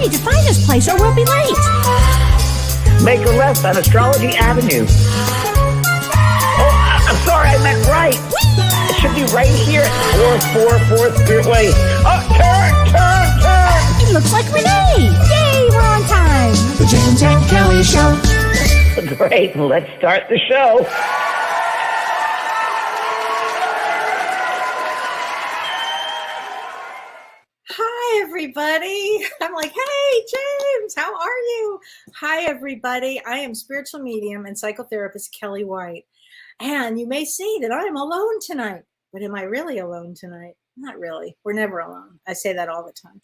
Hurry, define this place or we'll be late. Make a left on Astrology Avenue. Oh, I'm sorry, I meant right. It should be right here at 444 Spirit Way. Oh, turn! It looks like Renee. Yay, we're on time. The James and Kelly Show. Great, let's start the show. Hi, everybody. I'm like, hey, James, how are you? Hi, everybody. I am spiritual medium and psychotherapist Kelly White. And you may say that I am alone tonight. But am I really alone tonight? Not really. We're never alone. I say that all the time.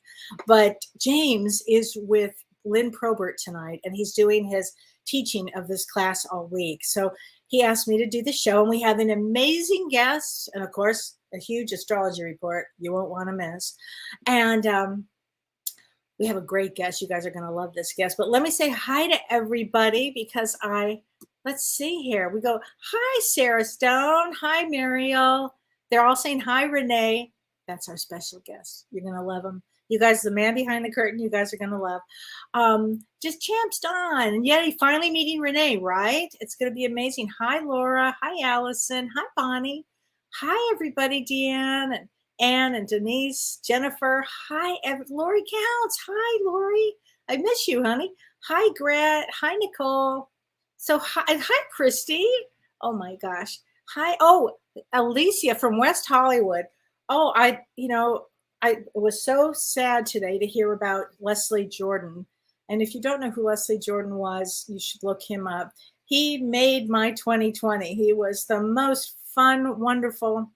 But James is with Lynn Probert tonight, and he's doing his teaching of this class all week. So he asked me to do the show, and we have an amazing guest, and of course, a huge astrology report you won't want to miss. And we have a great guest. You guys are going to love this guest. But let me say hi to everybody because let's see here. We go, hi, Sarah Stone. Hi, Mariel. They're all saying hi, Renee. That's our special guest. You're going to love him. You guys, the man behind the curtain, you guys are going to love. Just Champ's Don. And yeah, finally meeting Renee, right? It's going to be amazing. Hi, Laura. Hi, Allison. Hi, Bonnie. Hi, everybody. Deanne and Anne and Denise, Jennifer. Hi, Lori Counts. Hi, Lori. I miss you, honey. Hi, Gret. Hi, Nicole. So hi, Christy. Oh, my gosh. Hi. Oh, Alicia from West Hollywood. Oh, I was so sad today to hear about Leslie Jordan. And if you don't know who Leslie Jordan was, you should look him up. He made my 2020. He was the most fun, wonderful.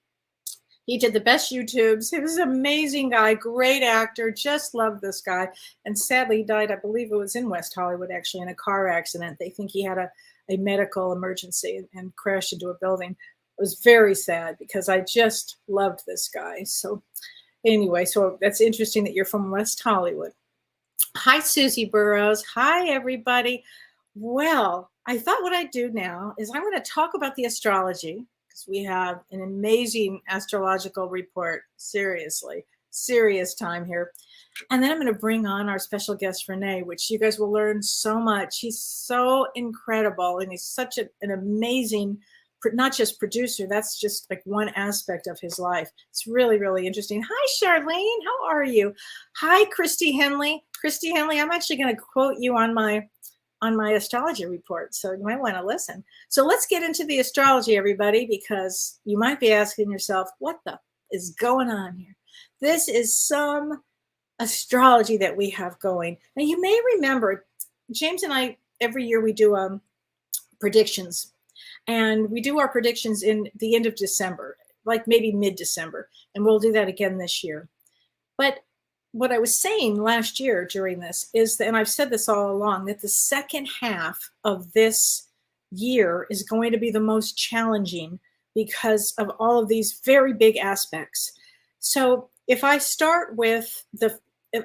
He did the best YouTubes. He was an amazing guy, great actor, just loved this guy. And sadly, he died, I believe it was in West Hollywood, actually, in a car accident. They think he had a medical emergency and crashed into a building. It was very sad because I just loved this guy. So anyway, so that's interesting that you're from West Hollywood. Hi, Susie Burrows. Hi, everybody. Well, I thought what I'd do now is I'm going to talk about the astrology because we have an amazing astrological report. Seriously, serious time here. And then I'm going to bring on our special guest, Renee, which you guys will learn so much. He's so incredible, and he's such an amazing, not just producer, that's just like one aspect of his life. It's really, really interesting. Hi, Charlene. How are you? Hi, Christy Henley. Christy Henley, I'm actually going to quote you on my astrology report, so you might want to listen. So let's get into the astrology, everybody, because you might be asking yourself, what the is going on here? This is some astrology that we have going. Now, you may remember, James and I, every year we do predictions. And we do our predictions in the end of December, like maybe mid-December. And we'll do that again this year. But what I was saying last year during this is that, and I've said this all along, that the second half of this year is going to be the most challenging because of all of these very big aspects. So if I start with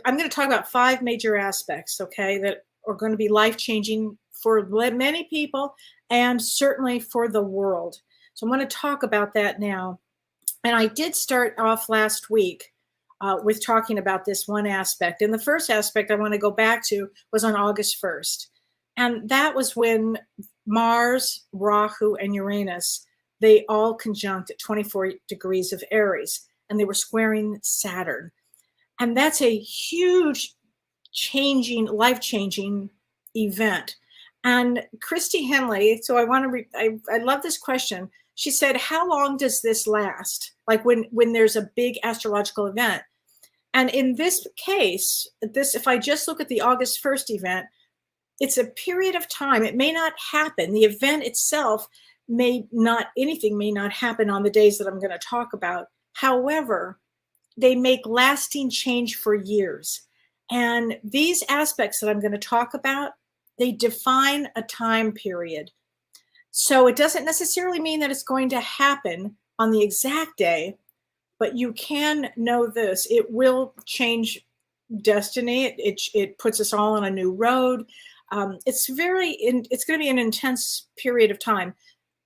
I'm going to talk about 5 major aspects, okay, that are going to be life-changing for many people and certainly for the world. So I'm going to talk about that now. And I did start off last week with talking about this one aspect. And the first aspect I want to go back to was on August 1st. And that was when Mars, Rahu, and Uranus, they all conjunct at 24 degrees of Aries, and they were squaring Saturn. And that's a huge life-changing event. And Christy Henley, so I love this question. She said, how long does this last? Like when there's a big astrological event. And in this case, if I just look at the August 1st event, it's a period of time. It may not happen. The event itself anything may not happen on the days that I'm going to talk about. However, they make lasting change for years. And these aspects that I'm going to talk about, they define a time period. So it doesn't necessarily mean that it's going to happen on the exact day, but you can know this. It will change destiny. It puts us all on a new road. It's going to be an intense period of time.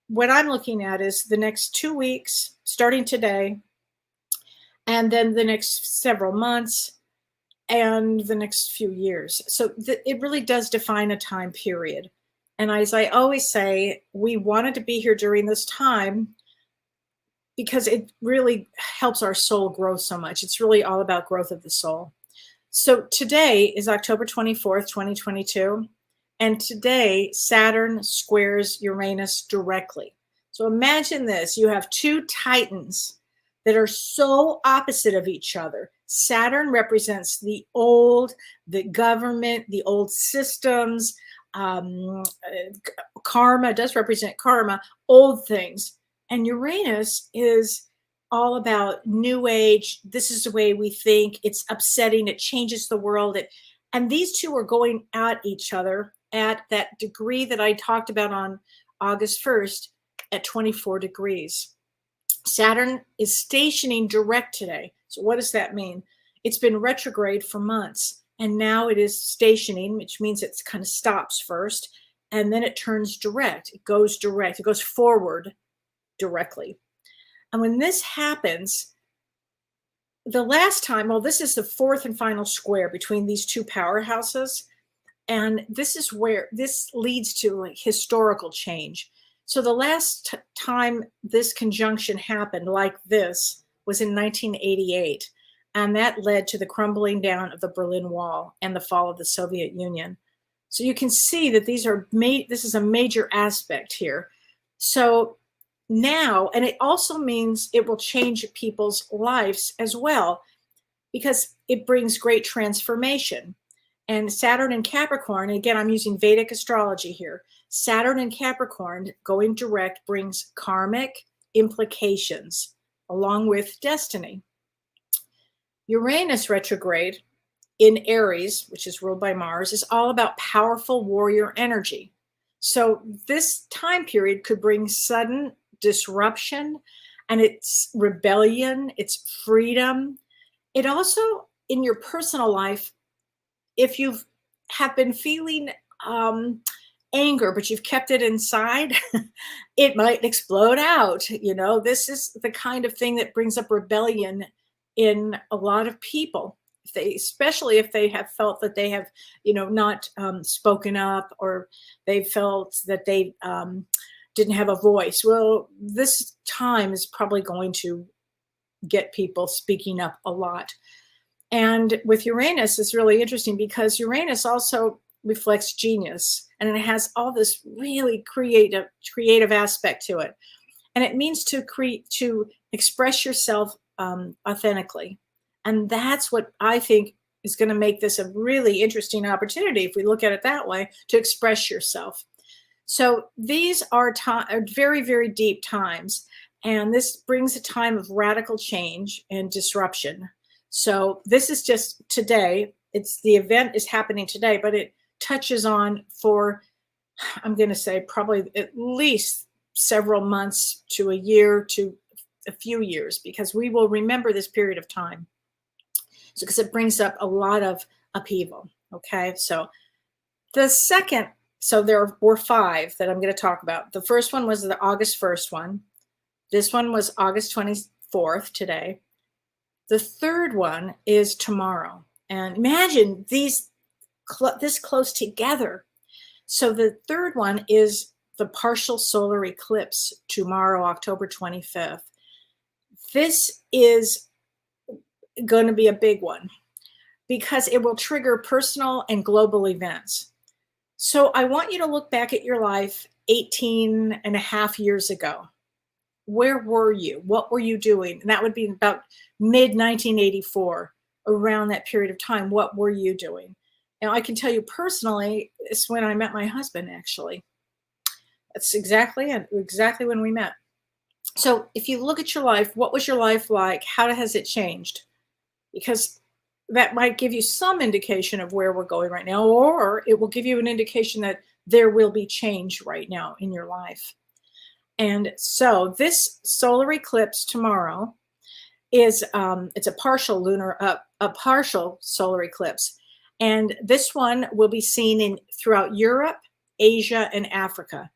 What I'm looking at is the next 2 weeks, starting today, and then the next several months, and the next few years. So it really does define a time period. And as I always say, we wanted to be here during this time because it really helps our soul grow so much. It's really all about growth of the soul. So today is October 24th, 2022. And today, Saturn squares Uranus directly. So imagine this. You have two titans that are so opposite of each other. Saturn represents the old, the government, the old systems. Karma does represent karma, old things. And Uranus is all about new age. This is the way we think. It's upsetting. It changes the world. And these two are going at each other at that degree that I talked about on August 1st at 24 degrees. Saturn is stationing direct today. So what does that mean? It's been retrograde for months, and now it is stationing, which means it kind of stops first, and then it turns direct. It goes direct. It goes forward directly. And when this happens, the last time, well, this is the fourth and final square between these two powerhouses. And this is where this leads to like historical change. So the last time this conjunction happened like this was in 1988. And that led to the crumbling down of the Berlin Wall and the fall of the Soviet Union. So you can see that this is a major aspect here. So now, and it also means it will change people's lives as well, because it brings great transformation. And Saturn in Capricorn, again, I'm using Vedic astrology here. Saturn in Capricorn going direct brings karmic implications along with destiny. Uranus retrograde in Aries, which is ruled by Mars, is all about powerful warrior energy. So this time period could bring sudden disruption, and it's rebellion, it's freedom. It also, in your personal life, if you have been feeling anger, but you've kept it inside, it might explode out. You know, this is the kind of thing that brings up rebellion in a lot of people. Especially if they have felt that they have, not spoken up, or they felt that they didn't have a voice. Well, this time is probably going to get people speaking up a lot. And with Uranus, it's really interesting because Uranus also reflects genius, and it has all this really creative aspect to it. And it means to express yourself authentically. And that's what I think is going to make this a really interesting opportunity, if we look at it that way, to express yourself. So these are very, very deep times. And this brings a time of radical change and disruption. So this is just today. The event is happening today, but it touches on for, I'm going to say, probably at least several months to a year to a few years, because we will remember this period of time. So because it brings up a lot of upheaval. Okay, so there were five that I'm going to talk about. The first one was the August 1st one. This one was August 24th today. The third one is tomorrow. And imagine this close together. So the third one is the partial solar eclipse tomorrow, October 25th. This is going to be a big one because it will trigger personal and global events. So I want you to look back at your life 18 and a half years ago. Where were you? What were you doing? And that would be about mid-1984, around that period of time. What were you doing? Now, I can tell you personally, it's when I met my husband, actually. That's exactly when we met. So if you look at your life, what was your life like? How has it changed? Because that might give you some indication of where we're going right now, or it will give you an indication that there will be change right now in your life. And so this solar eclipse tomorrow is it's a partial solar eclipse, and this one will be seen throughout Europe, Asia, and Africa.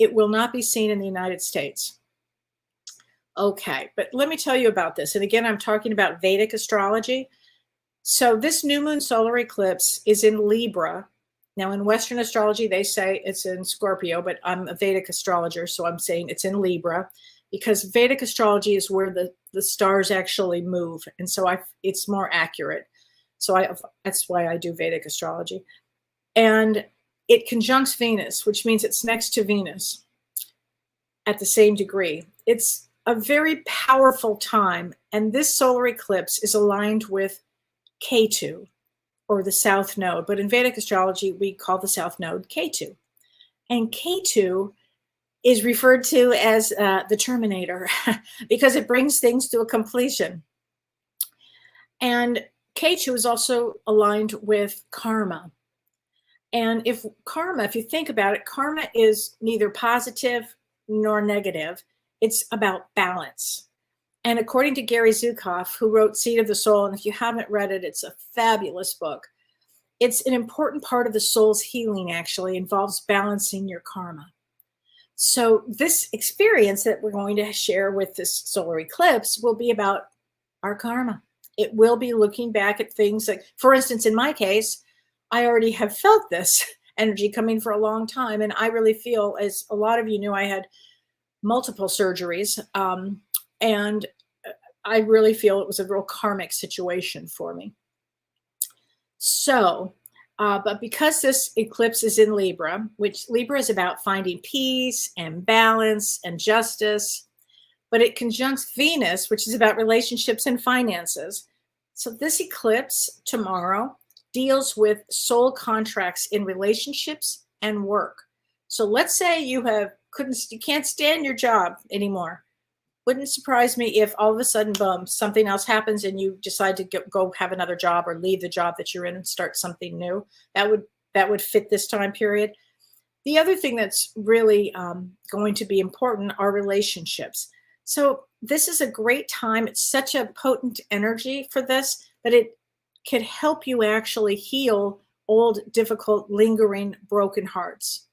It will not be seen in the United States. Okay, but let me tell you about this. And again, I'm talking about Vedic astrology. So this new moon solar eclipse is in Libra. Now in Western astrology, they say it's in Scorpio, but I'm a Vedic astrologer, so I'm saying it's in Libra because Vedic astrology is where the stars actually move. And so it's more accurate. So that's why I do Vedic astrology. And it conjuncts Venus, which means it's next to Venus at the same degree. It's a very powerful time. And this solar eclipse is aligned with K2, or the South Node. But in Vedic astrology, we call the South Node K2. And K2 is referred to as the Terminator because it brings things to a completion. And K2 is also aligned with karma. And if you think about it, karma is neither positive nor negative. It's about balance. And according to Gary Zukav, who wrote Seed of the Soul, and if you haven't read it, it's a fabulous book. It's an important part of the soul's healing, actually, involves balancing your karma. So this experience that we're going to share with this solar eclipse will be about our karma. It will be looking back at things like, for instance, in my case, I already have felt this energy coming for a long time. And I really feel, as a lot of you knew, I had multiple surgeries. And I really feel it was a real karmic situation for me. So, but because this eclipse is in Libra, which Libra is about finding peace and balance and justice, but it conjuncts Venus, which is about relationships and finances. So this eclipse tomorrow deals with soul contracts in relationships and work. So let's say you can't stand your job anymore. Wouldn't surprise me if all of a sudden, boom, something else happens and you decide to go have another job or leave the job that you're in and start something new. That would fit this time period. The other thing that's really going to be important are relationships. So this is a great time. It's such a potent energy for this, but it could help you actually heal old, difficult, lingering, broken hearts.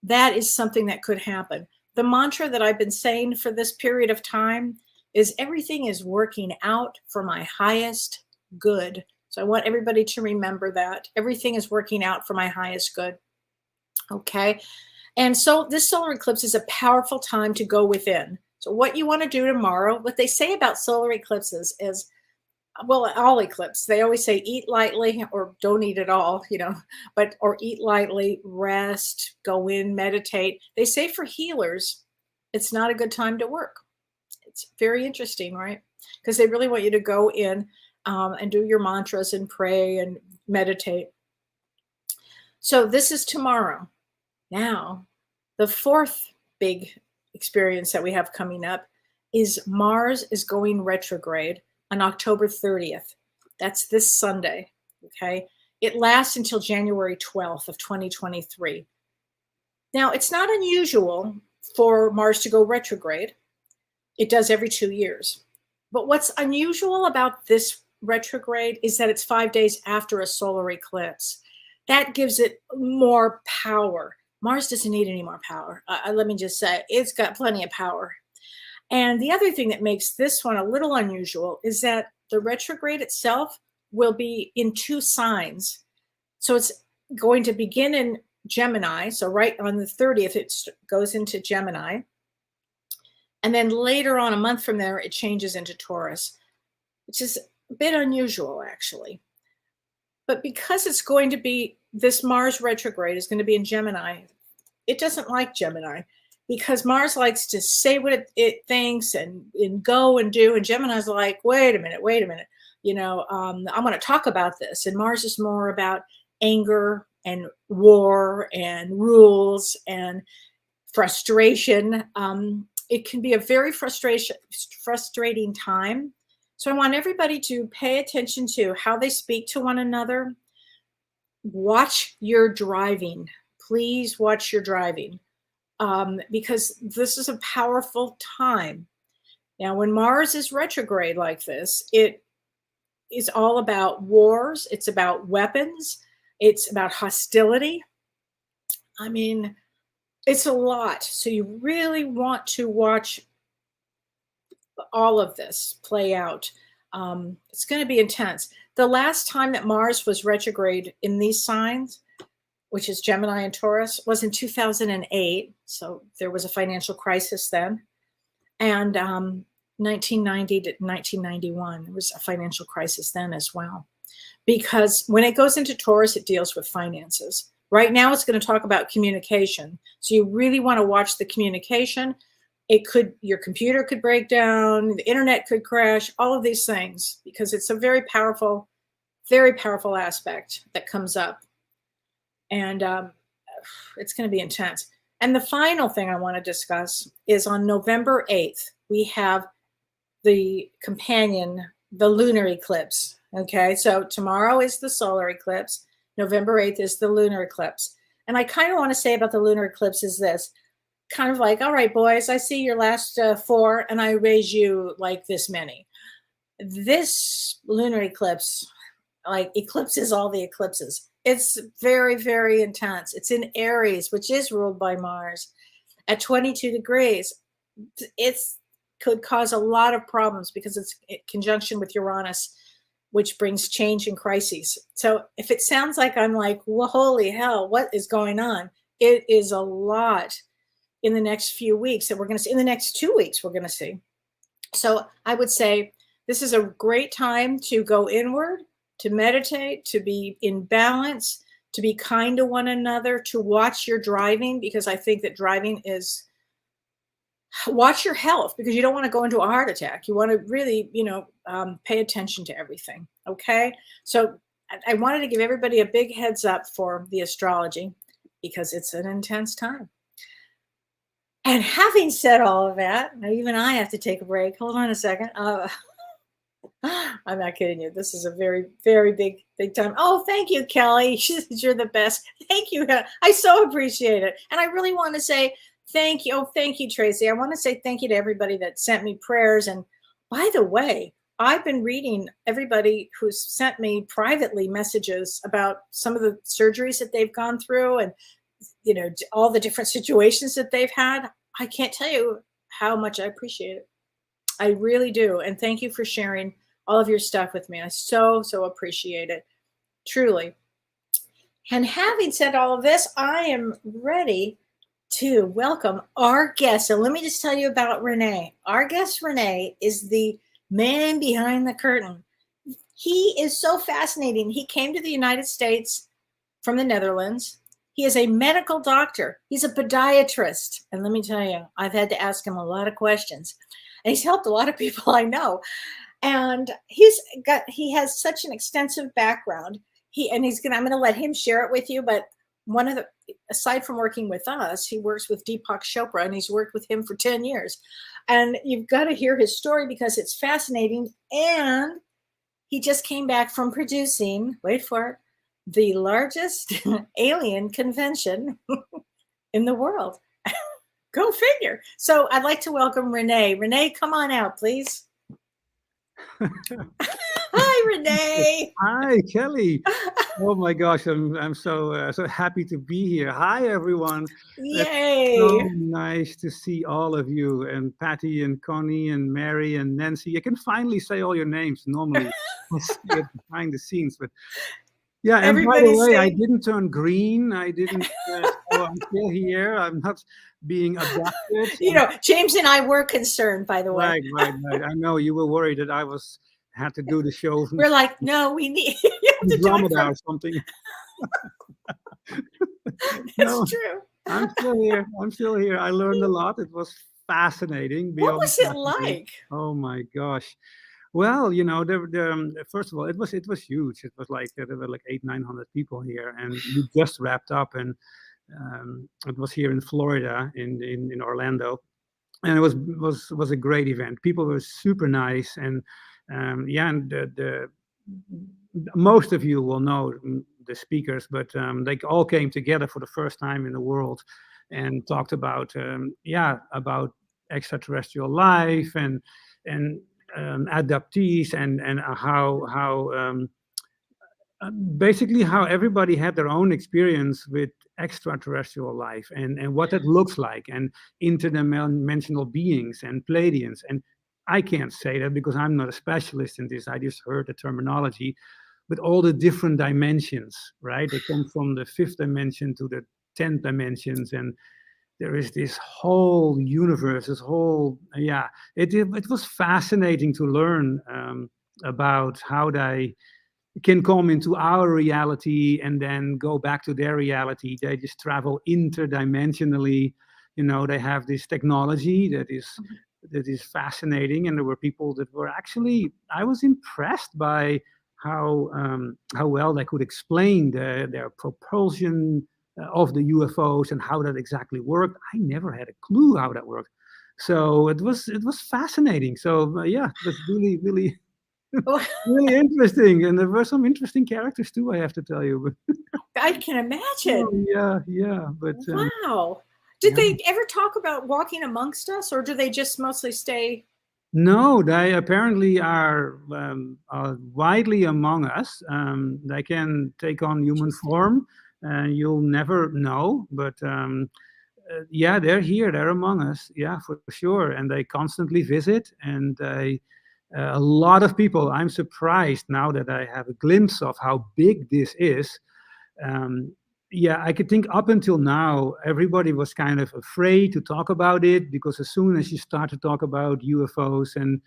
That is something that could happen. The mantra that I've been saying for this period of time is everything is working out for my highest good. So I want everybody to remember that. Everything is working out for my highest good. Okay. And so this solar eclipse is a powerful time to go within. So what you want to do tomorrow, what they say about solar eclipses is, well, all eclipse, they always say eat lightly or don't eat at all, or eat lightly, rest, go in, meditate. They say for healers, it's not a good time to work. It's very interesting, right? Because they really want you to go in and do your mantras and pray and meditate. So this is tomorrow. Now, the fourth big experience that we have coming up is Mars is going retrograde on October 30th. That's this Sunday, okay? It lasts until January 12th of 2023. Now, it's not unusual for Mars to go retrograde. It does every 2 years. But what's unusual about this retrograde is that it's 5 days after a solar eclipse. That gives it more power. Mars doesn't need any more power. Let me just say, it's got plenty of power. And the other thing that makes this one a little unusual is that the retrograde itself will be in 2 signs. So it's going to begin in Gemini. So right on the 30th, it goes into Gemini. And then later on, a month from there, it changes into Taurus, which is a bit unusual, actually. But because it's going to be, this Mars retrograde is going to be in Gemini, it doesn't like Gemini. Because Mars likes to say what it thinks and go and do. And Gemini's like, wait a minute. I want to talk about this. And Mars is more about anger and war and rules and frustration. It can be a very frustrating time. So I want everybody to pay attention to how they speak to one another. Watch your driving. Please watch your driving. Because this is a powerful time. Now, when Mars is retrograde like this, it is all about wars. It's about weapons. It's about hostility. I mean, it's a lot. So you really want to watch all of this play out. It's going to be intense. The last time that Mars was retrograde in these signs, which is Gemini and Taurus, was in 2008. So there was a financial crisis then. And 1990 to 1991, there was a financial crisis then as well. Because when it goes into Taurus, it deals with finances. Right now, it's going to talk about communication. So you really want to watch the communication. Your computer could break down, the internet could crash, all of these things, because it's a very powerful aspect that comes up. And it's going to be intense. And the final thing I want to discuss is on November 8th, we have the companion, the lunar eclipse. Okay, so tomorrow is the solar eclipse. November 8th is the lunar eclipse. And I kind of want to say about the lunar eclipse is this. Kind of like, all right, boys, I see your last 4 and I raise you like this many. This lunar eclipse, like, eclipses all the eclipses. It's very, very intense. It's in Aries, which is ruled by Mars at 22 degrees. It could cause a lot of problems because it's in conjunction with Uranus, which brings change and crises. So if it sounds like I'm like, well, holy hell, what is going on? It is a lot in the next few weeks that we're going to see. In the next 2 weeks, we're going to see. So I would say this is a great time to go inward, to meditate, to be in balance, to be kind to one another, to watch your driving, because I think that driving is, watch your health, because you don't want to go into a heart attack. You want to really, pay attention to everything. Okay. So I wanted to give everybody a big heads up for the astrology, because it's an intense time. And having said all of that, now even I have to take a break. Hold on a second. I'm not kidding you. This is a very, very big time. Oh, thank you, Kelly. You're the best. Thank you. I so appreciate it. And I really want to say thank you. Oh, thank you, Tracy. I want to say thank you to everybody that sent me prayers. And by the way, I've been reading everybody who's sent me privately messages about some of the surgeries that they've gone through and, all the different situations that they've had. I can't tell you how much I appreciate it. I really do. And thank you for sharing all of your stuff with me. I so appreciate it. Truly. And having said all of this, I am ready to welcome our guest. So let me just tell you about René. Our guest, René, is the man behind the curtain. He is so fascinating. He came to the United States from the Netherlands. He is a medical doctor. He's a podiatrist. And let me tell you, I've had to ask him a lot of questions. And he's helped a lot of people I know. And he has such an extensive background. I'm going to let him share it with you. But aside from working with us, he works with Deepak Chopra, and he's worked with him for 10 years. And you've got to hear his story because it's fascinating. And he just came back from producing, wait for it, the largest alien convention in the world. Go figure. So I'd like to welcome René. René, come on out, please. Hi, René. Hi, Kelly. Oh my gosh, I'm so happy to be here. Hi, everyone. Yay! It's so nice to see all of you, and Patty and Connie and Mary and Nancy. I can finally say all your names. Normally, I see it behind the scenes, but yeah. And by the way, I didn't turn green. I didn't. So I'm still here. I'm not being abducted. James and I were concerned, by the way. Right. I know you were worried that I had to do the show. We're like, no, we need to do it or something. That's true. I'm still here. I learned a lot. It was fascinating. What was it like? Oh my gosh. Well, first of all, it was huge. It was like there were like 800-900 people here, and we just wrapped up, and it was here in Florida, in Orlando, and it was a great event. People were super nice, and the most of you will know the speakers, but they all came together for the first time in the world and talked about about extraterrestrial life and adoptees and how basically how everybody had their own experience with extraterrestrial life and what it looks like, and interdimensional beings and Pleiadians. And I can't say that because I'm not a specialist in this. I just heard the terminology. but all the different dimensions, right? They come from the 5th dimension to the 10th dimensions, and there is this whole universe, this whole, it was fascinating to learn about how they can come into our reality and then go back to their reality. They just travel interdimensionally. They have this technology that is fascinating, and there were people that were actually, I was impressed by how well they could explain their propulsion of the UFOs and how that exactly worked. I never had a clue how that worked. So it was fascinating. So it was really, really, really interesting. And there were some interesting characters too, I have to tell you. I can imagine. Yeah. But wow. Did they ever talk about walking amongst us, or do they just mostly stay? No, they apparently are widely among us. They can take on human form. You'll never know, but they're here. They're among us. Yeah, for sure. And they constantly visit, and a lot of people. I'm surprised now that I have a glimpse of how big this is. I could think up until now, everybody was kind of afraid to talk about it, because as soon as you start to talk about UFOs and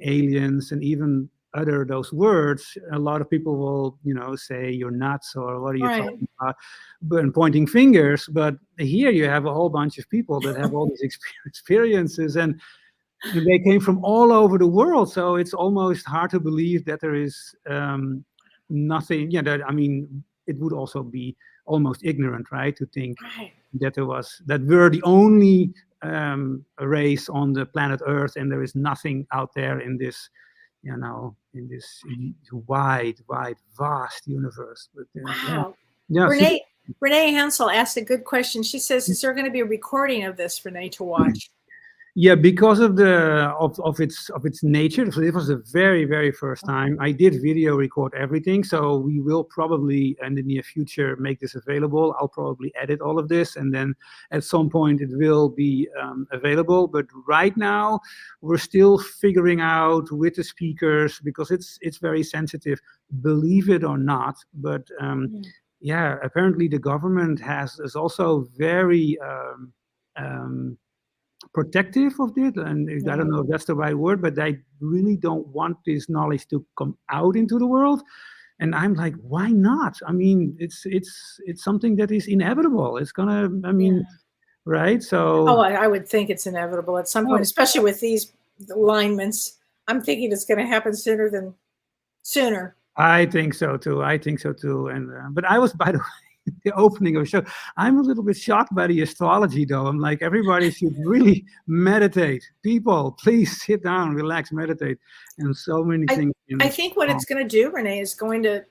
aliens and even utter those words, a lot of people will, say you're nuts, or what are you talking about, and pointing fingers. But here you have a whole bunch of people that have all these experiences, and they came from all over the world. So it's almost hard to believe that there is nothing. It would also be almost ignorant, right, to think that we're the only race on the planet Earth, and there is nothing out there in this, in this wide, vast universe. But, wow. Yeah. Renee Hansel asked a good question. She says, "Is there going to be a recording of this, Renee, to watch?" Yeah, because of its nature. So it was the very, very first time I did video record everything. So we will probably in the near future make this available. I'll probably edit all of this, and then at some point it will be available. But right now we're still figuring out with the speakers, because it's very sensitive, believe it or not. But apparently the government is also very protective of it, and I don't know if that's the right word, but they really don't want this knowledge to come out into the world. And I'm like, why not? I mean, it's something that is inevitable. It's gonna, right? So I would think it's inevitable at some point, especially with these alignments. I'm thinking it's going to happen sooner. I think so too. And but I was, by the way, the opening of the show, I'm a little bit shocked by the astrology, though. I'm like, everybody should really meditate. People, please sit down, relax, meditate, and so many things. I think what it's going to do, Renee, is going to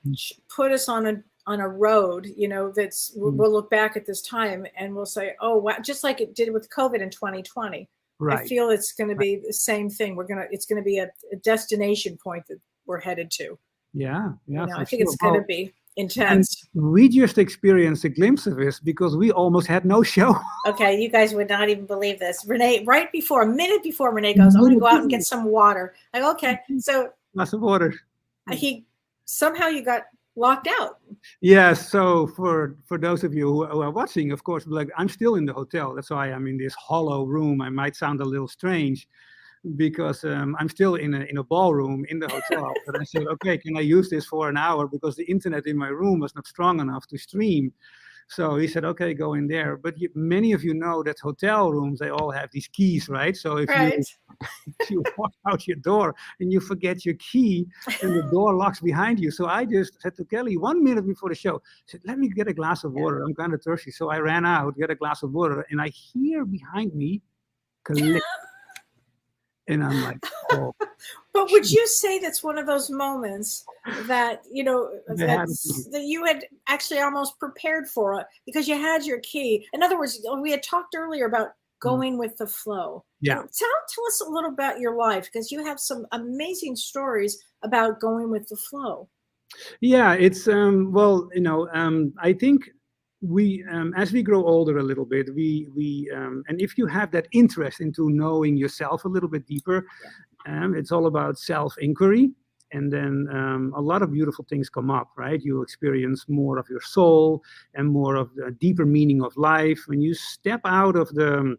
put us on a road. That's we'll look back at this time and we'll say, oh, wow, just like it did with COVID in 2020. Right. I feel it's going to be the same thing. It's going to be a destination point that we're headed to. Yeah. I think it's going to be intense. And we just experienced a glimpse of this because we almost had no show. Okay, you guys would not even believe this. Renee, a minute before Renee goes, I'm going to go out and get some water. Like, okay, so lots of water. Somehow you got locked out. Yes. So for those of you who are watching, of course, like, I'm still in the hotel. That's why I'm in this hollow room. I might sound a little strange, because I'm still in a ballroom in the hotel. But I said, okay, can I use this for an hour? Because the internet in my room was not strong enough to stream. So he said, okay, go in there. But many of you know that hotel rooms, they all have these keys, right? So if you walk out your door and you forget your key, and the door locks behind you. So I just said to Kelly 1 minute before the show, I said, let me get a glass of water. I'm kind of thirsty. So I ran out, get a glass of water, and I hear behind me, click. And I'm like, oh. But would you say that's one of those moments that, that you had actually almost prepared for it because you had your key? In other words, we had talked earlier about going with the flow. Yeah. Tell us a little about your life, because you have some amazing stories about going with the flow. Yeah, it's, I think we as we grow older a little bit, we and if you have that interest into knowing yourself a little bit deeper, it's all about self-inquiry. and then a lot of beautiful things come up, right? You experience more of your soul and more of the deeper meaning of life. When you step out of the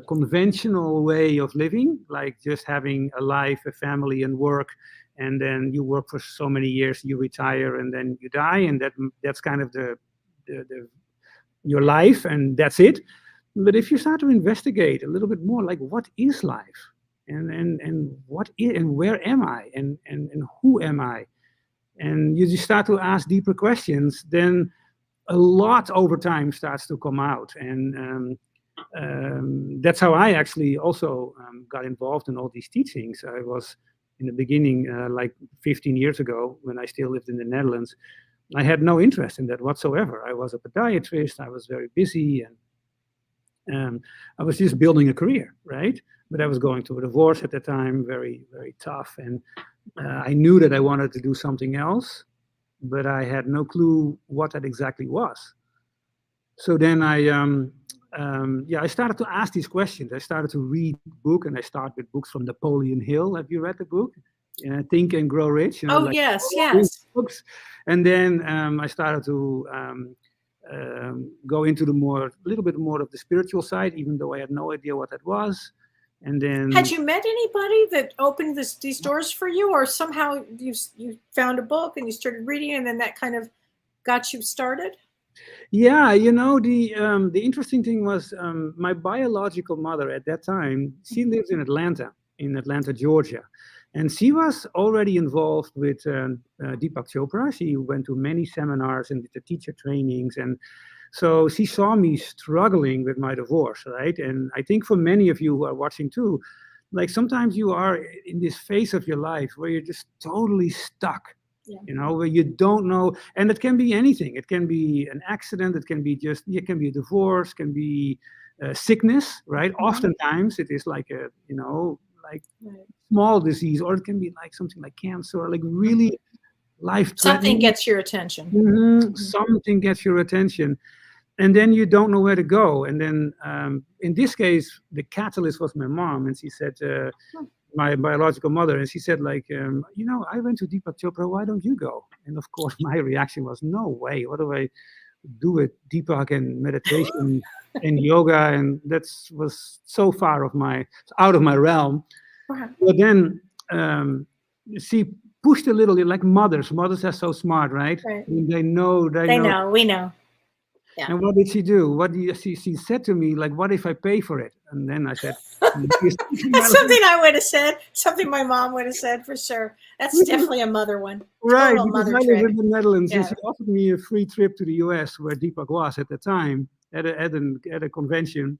conventional way of living, like just having a life, a family, and work, and then you work for so many years, you retire, and then you die, and that's kind of your life, and that's it. But if you start to investigate a little bit more, like what is life, and what is, and where am I, and who am I, and you just start to ask deeper questions, then a lot over time starts to come out, and that's how I actually also got involved in all these teachings. I was in the beginning, like 15 years ago, when I still lived in the Netherlands, I had no interest in that whatsoever. I was a podiatrist, I was very busy, and I was just building a career, right? But I was going through a divorce at the time, very, very tough. And I knew that I wanted to do something else, but I had no clue what that exactly was. So then I started to ask these questions. I started to read books, and I started with books from Napoleon Hill. Have you read the book? Think and Grow Rich. You know, Oh, yes. Books. And then I started to go into a little bit more of the spiritual side, even though I had no idea what that was. And then, had you met anybody that opened these doors for you, or somehow you found a book and you started reading, and then that kind of got you started? Yeah, the interesting thing was my biological mother at that time, she lives in Atlanta, Georgia. And she was already involved with Deepak Chopra. She went to many seminars and did the teacher trainings. And so she saw me struggling with my divorce, right? And I think for many of you who are watching too, like sometimes you are in this phase of your life where you're just totally stuck. Yeah. Where you don't know, and it can be anything. It can be an accident. It can be a divorce, can be sickness, right? Mm-hmm. Oftentimes it is like small disease, or it can be like something like cancer, or like really life-threatening. Something gets your attention. Mm-hmm. Mm-hmm. Something gets your attention, and then you don't know where to go. And then in this case, the catalyst was my mom, and she said, my biological mother, and she said, like, I went to Deepak Chopra, why don't you go? And of course, my reaction was, no way, what do I do with Deepak and meditation and yoga? And that was so far out of my realm. Uh-huh. But then she pushed a little, like mothers are so smart, right? And they know. We know. Yeah. And what did she do? She said to me, like, what if I pay for it? And then I said, that's something I would have said, something my mom would have said for sure. That's definitely a mother one. Right, because I live in the Netherlands, and she offered me a free trip to the US, where Deepak was at the time, at a convention,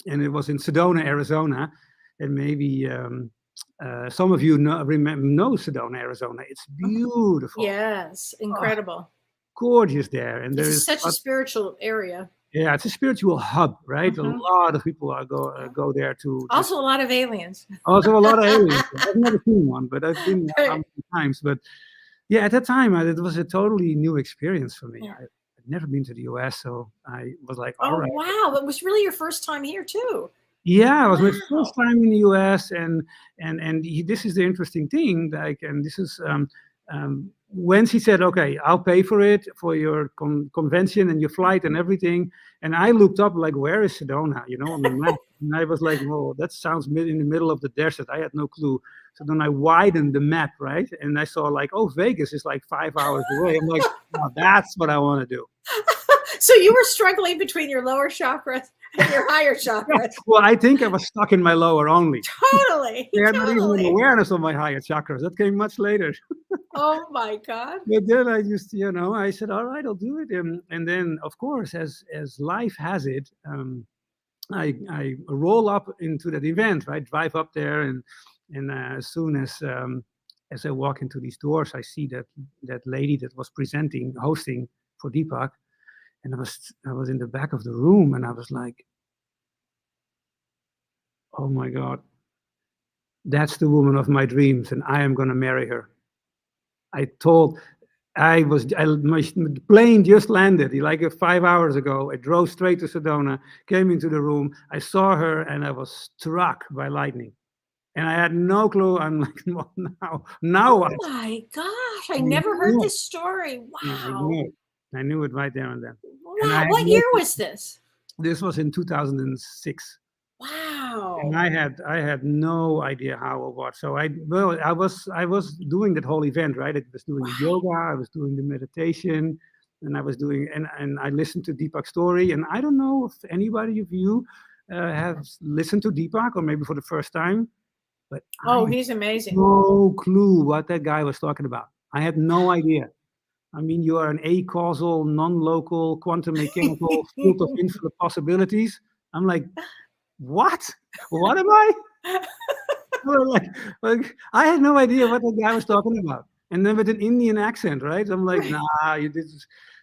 and it was in Sedona, Arizona, and maybe some of you know Sedona, Arizona. It's beautiful. Yes, incredible. Gorgeous there, and there's such a spiritual area. Yeah, it's a spiritual hub, right? Mm-hmm. A lot of people go there to. Also, a lot of aliens. Also, a lot of aliens. I've never seen one, but I've been there many times. But yeah, at that time, it was a totally new experience for me. Yeah. I'd never been to the US, so I was like, all right. Wow, it was really your first time here too. Yeah, it was my first time in the US, and this is the interesting thing. Like, and this is. When she said, okay, I'll pay for it, for your convention and your flight and everything. And I looked up, like, where is Sedona, on the map. And I was like, whoa, that sounds in the middle of the desert. I had no clue. So then I widened the map, right? And I saw, like, oh, Vegas is like 5 hours away. I'm like, oh, that's what I want to do. So you were struggling between your lower chakras and your higher chakras. Well, I think I was stuck in my lower only. Totally. I had not even an awareness of my higher chakras. That came much later. Oh my God. But then I just, I said, all right, I'll do it. And then, of course, as life has it, I roll up into that event, right? Drive up there, and as soon as I walk into these doors, I see that lady that was hosting for Deepak. And I was in the back of the room, and I was like, oh my God, that's the woman of my dreams, and I am going to marry her. My plane just landed like 5 hours ago. I drove straight to Sedona, came into the room. I saw her, and I was struck by lightning. And I had no clue. I'm like, well, now Oh my gosh, I I never heard knew it. this story. Yeah, I Wow. knew it. I knew it right there and then. And I Wow. had What no year clue. was this? This was in 2006. Wow. And I had no idea how or what. So I was doing that whole event, right? I was doing the yoga, I was doing the meditation, and I was doing and I listened to Deepak's story. And I don't know if anybody of you have listened to Deepak or maybe for the first time, but Oh, I had he's amazing. no clue what that guy was talking about. I had no idea. I mean, you are an acausal, non-local, quantum mechanical field of infinite possibilities. I'm like, what? What am I? Well, like I had no idea what the guy was talking about. And then with an Indian accent, right? I'm like, nah, you did.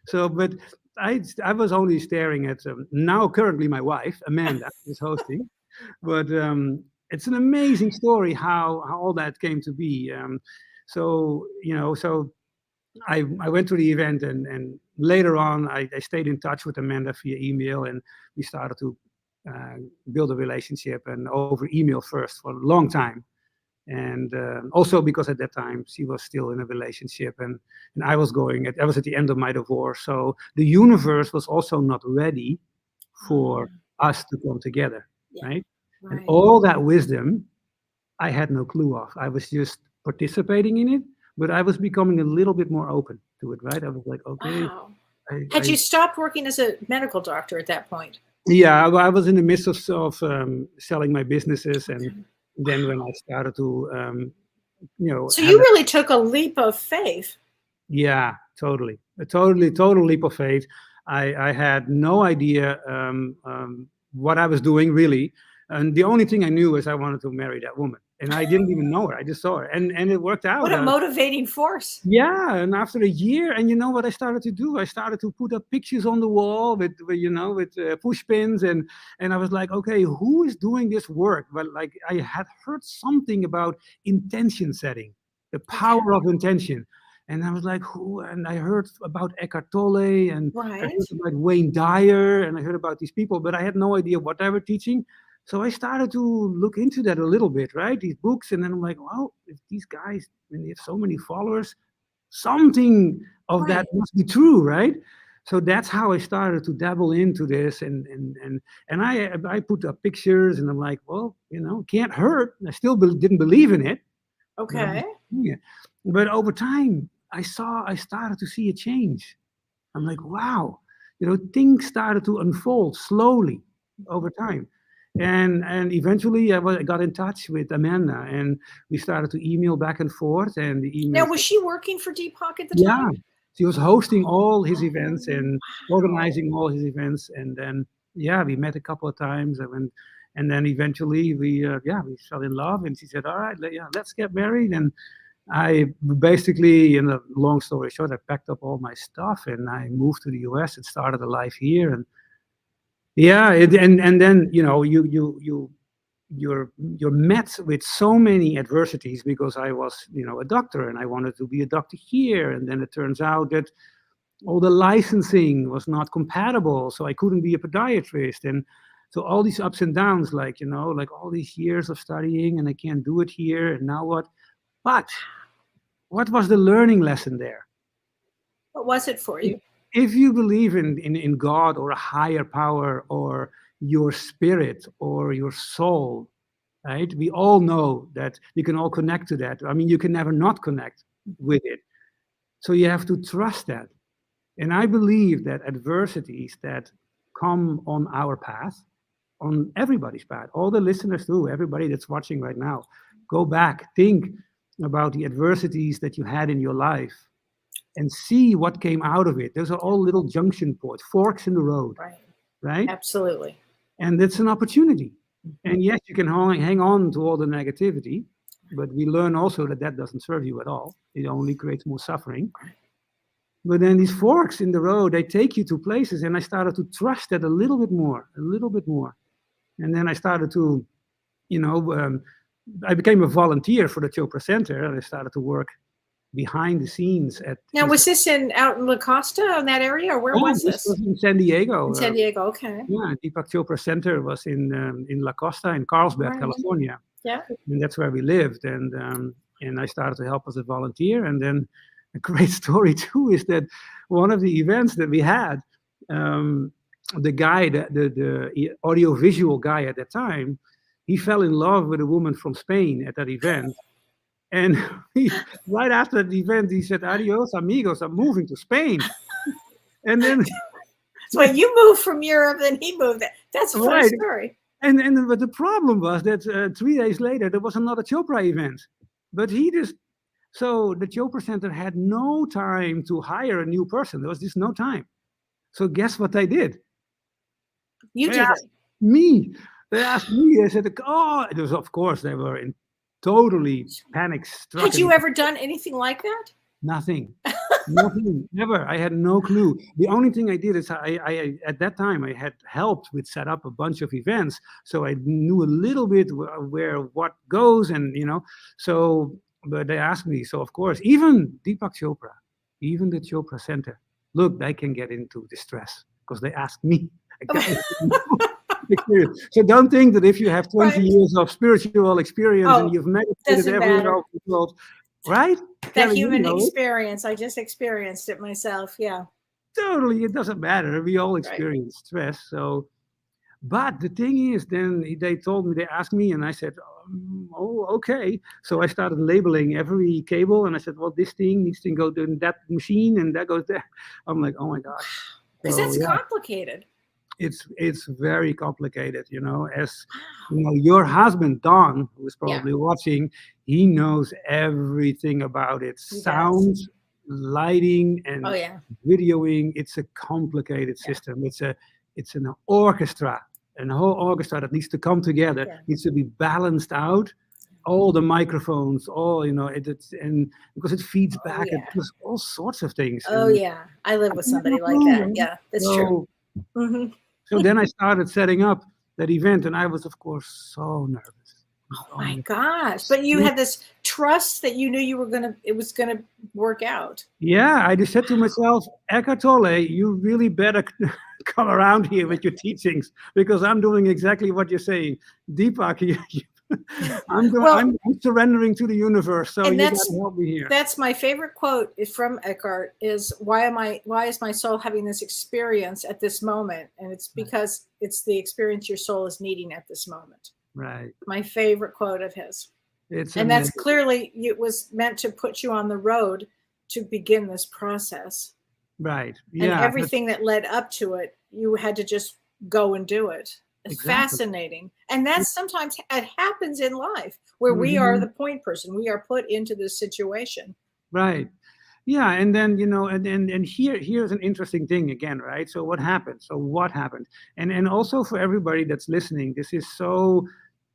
So, but I was only staring at now currently my wife Amanda is hosting, but it's an amazing story how all that came to be. So I went to the event and later on I stayed in touch with Amanda via email and we started to build a relationship and over email first for a long time. And also because at that time she was still in a relationship and I was at the end of my divorce. So the universe was also not ready for us to come together, right? And all that wisdom, I had no clue of. I was just participating in it, but I was becoming a little bit more open to it, right? I was like, okay. Wow. Had you stopped working as a medical doctor at that point? Yeah, I was in the midst of selling my businesses, and then when I started to, So you really took a leap of faith. Yeah, totally, a total leap of faith. I had no idea what I was doing really, and the only thing I knew is I wanted to marry that woman, and I didn't even know her. I just saw her, and it worked out. What a motivating force! Yeah, and after a year, and you know what I started to do? I started to put up pictures on the wall with push pins, and I was like, okay, who is doing this work? But like I had heard something about intention setting, the power of intention. And I was like, who? And I heard about Eckhart Tolle, and I heard about Wayne Dyer, and I heard about these people, but I had no idea what they were teaching. So I started to look into that a little bit, right? These books, and then I'm like, well, if these guys, when they have so many followers, something of that must be true, right? So that's how I started to dabble into this, and I put up pictures, and I'm like, well, can't hurt. I still didn't believe in it. Okay. But over time, I started to see a change. I'm like, wow, things started to unfold slowly over time. And eventually I got in touch with Amanda and we started to email back and forth. And the email. Now, was she working for Deepak at the time? Yeah, she was hosting all his events and organizing all his events. And then, we met a couple of times. And then eventually we fell in love. And she said, all right, let's get married. And I basically, in a long story short, I packed up all my stuff and I moved to the US and started a life here. And and then you're met with so many adversities because I was a doctor and I wanted to be a doctor here, and then it turns out that all the licensing was not compatible, so I couldn't be a podiatrist, and so all these ups and downs, like all these years of studying, and I can't do it here, and now what? But what was the learning lesson there? What was it for you? If you believe in God or a higher power or your spirit or your soul, right? We all know that we can all connect to that. I mean, you can never not connect with it. So you have to trust that. And I believe that adversities that come on our path, on everybody's path, all the listeners do, everybody that's watching right now, go back, think about the adversities that you had in your life and see what came out of it. Those are all little junction points, forks in the road, right? Absolutely. And it's an opportunity. And yes, you can hang on to all the negativity, but we learn also that doesn't serve you at all. It only creates more suffering. But then these forks in the road, they take you to places, and I started to trust that a little bit more. And then I started to, I became a volunteer for the Chopra Center, and I started to work behind the scenes at. Now, was this out in La Costa, in that area, or where was this? This was in San Diego. In San Diego, okay. Yeah, Deepak Chopra Center was in La Costa in Carlsbad, California. Yeah. And that's where we lived. And I started to help as a volunteer. And then a great story too is that one of the events that we had, the guy, the audiovisual guy at that time, he fell in love with a woman from Spain at that event. And right after the event, he said, "Adios, amigos, I'm moving to Spain." And then, So you moved from Europe and he moved there. That's a funny Right. story. but the problem was that 3 days later, there was another Chopra event. But so the Chopra Center had no time to hire a new person. There was just no time. So guess what they did? You They did asked it. me. They asked me. They said, "Oh," it was, of course, they were in totally panic-struck. Had you ever done anything like that? Nothing. Nothing. Never. I had no clue. The only thing I did is I at that time I had helped with set up a bunch of events, so I knew a little bit where what goes, and so. But they asked me. So of course, even Deepak Chopra, even the Chopra Center, look, they can get into distress because they asked me. So don't think that if you have 20 Right. years of spiritual experience Oh, and you've meditated doesn't everywhere matter. else in the world, right? That Kelly, you human know it. experience. I just experienced it myself. Yeah. Totally, it doesn't matter. We all experience stress. So, but the thing is, then they told me, they asked me, and I said, "Oh, okay." So I started labeling every cable, and I said, "Well, this thing needs to go to that machine, and that goes there." I'm like, "Oh my God." Because So, that's yeah. complicated. It's very complicated, as your husband Don, who is probably watching, he knows everything about it. He does. Sound, lighting, and Oh yeah. videoing. It's a complicated system. It's an orchestra, and a whole orchestra that needs to come together, Yeah. needs to be balanced out. All the microphones, it's and because it feeds back, yeah. it does all sorts of things. Oh and yeah. I live with I somebody don't like know, that. Yeah, that's so, true. Mm-hmm. So then I started setting up that event, and I was, of course, so nervous. Oh my gosh! But you had this trust that you knew it was gonna work out. Yeah, I just said to myself, Eckhart Tolle, you really better come around here with your teachings, because I'm doing exactly what you're saying. Deepak, I'm surrendering to the universe, so you gotta help me here. That's my favorite quote from Eckhart is, why is my soul having this experience at this moment? And it's because it's the experience your soul is needing at this moment. Right. My favorite quote of his. And that's clearly, it was meant to put you on the road to begin this process. Right. Yeah. And everything that led up to it, you had to just go and do it. It's fascinating. And that's sometimes it happens in life where we are the point person. We are put into this situation. Right. Yeah. And then, and here's an interesting thing again, right? So what happened? And also for everybody that's listening, this is so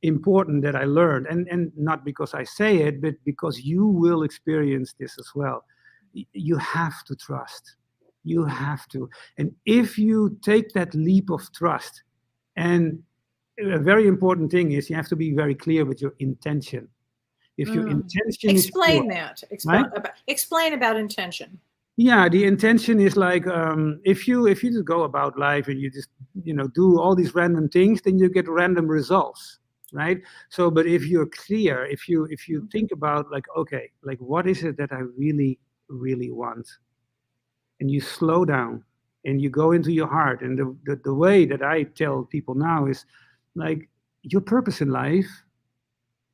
important that I learned, and not because I say it, but because you will experience this as well. You have to trust. You have to. And if you take that leap of trust, and a very important thing is you have to be very clear with your intention. If your intention explain is that. Right? Explain about intention. Yeah, the intention is like if you just go about life and you just do all these random things, then you get random results, right? So, but if you're clear, if you think about like, okay, like what is it that I really, really want, and you slow down and you go into your heart, and the way that I tell people now is like your purpose in life,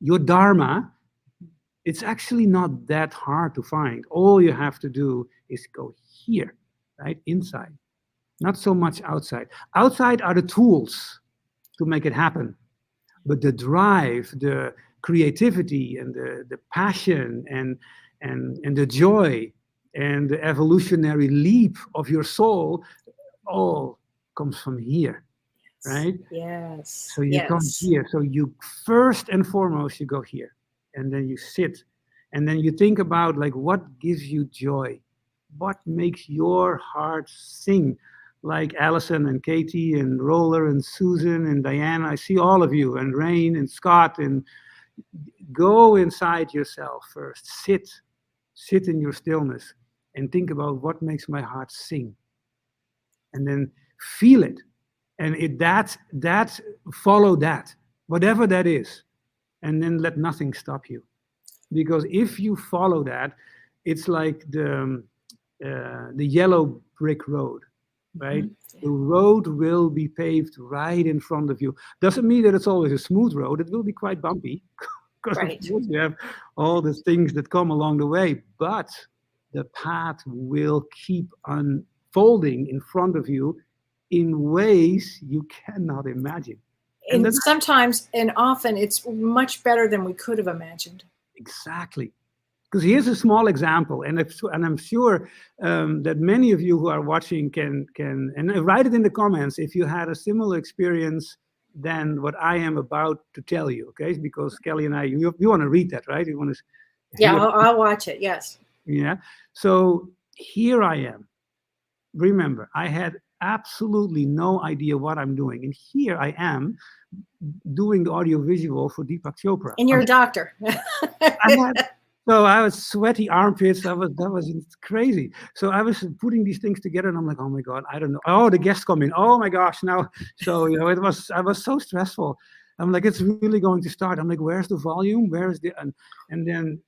your dharma. It's actually not that hard to find. All you have to do is go here, right? Inside, not so much outside. Outside are the tools to make it happen. But the drive, the creativity, and the passion, and the joy, and the evolutionary leap of your soul, all comes from here, right? Yes. So you come here. So you first and foremost, you go here. And then you sit, and then you think about like what gives you joy, what makes your heart sing, like Allison and Katie and Roller and Susan and Diana. I see all of you, and Rain and Scott, and go inside yourself first. Sit in your stillness and think about what makes my heart sing, and then feel it, and that follow that, whatever that is. and then let nothing stop you. Because if you follow that, it's like the yellow brick road, right? The road will be paved right in front of you. Doesn't mean that it's always a smooth road. It will be quite bumpy because of course you have all the things that come along the way, but the path will keep unfolding in front of you in ways you cannot imagine. And sometimes and often it's much better than we could have imagined. Exactly. Because here's a small example, and I'm sure that many of you who are watching can and write it in the comments if you had a similar experience than what I am about to tell you, okay? Because Kelly and I, you want to read that, right? You want to? Yeah, I'll watch it. Yes. Yeah. So here I am. Remember, I had absolutely no idea what I'm doing, and here I am doing the audiovisual for Deepak Chopra. And you're a doctor. So I was sweaty armpits. That was crazy. So I was putting these things together, and I'm like, oh my God, I don't know. Oh, the guests come in. Oh my gosh, now. So I was so stressful. I'm like, it's really going to start. I'm like, where's the volume? Where is the and then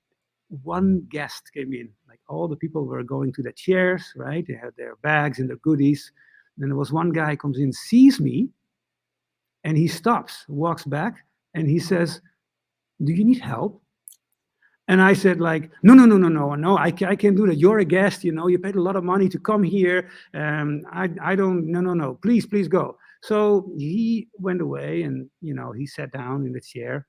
one guest came in. Like all the people were going to their chairs, right? They had their bags and their goodies. Then there was one guy comes in, sees me, and he stops, walks back, and he says, "Do you need help?" And I said, like, no, I can't do that. You're a guest, you paid a lot of money to come here. I don't, no, please go. So he went away and, he sat down in the chair.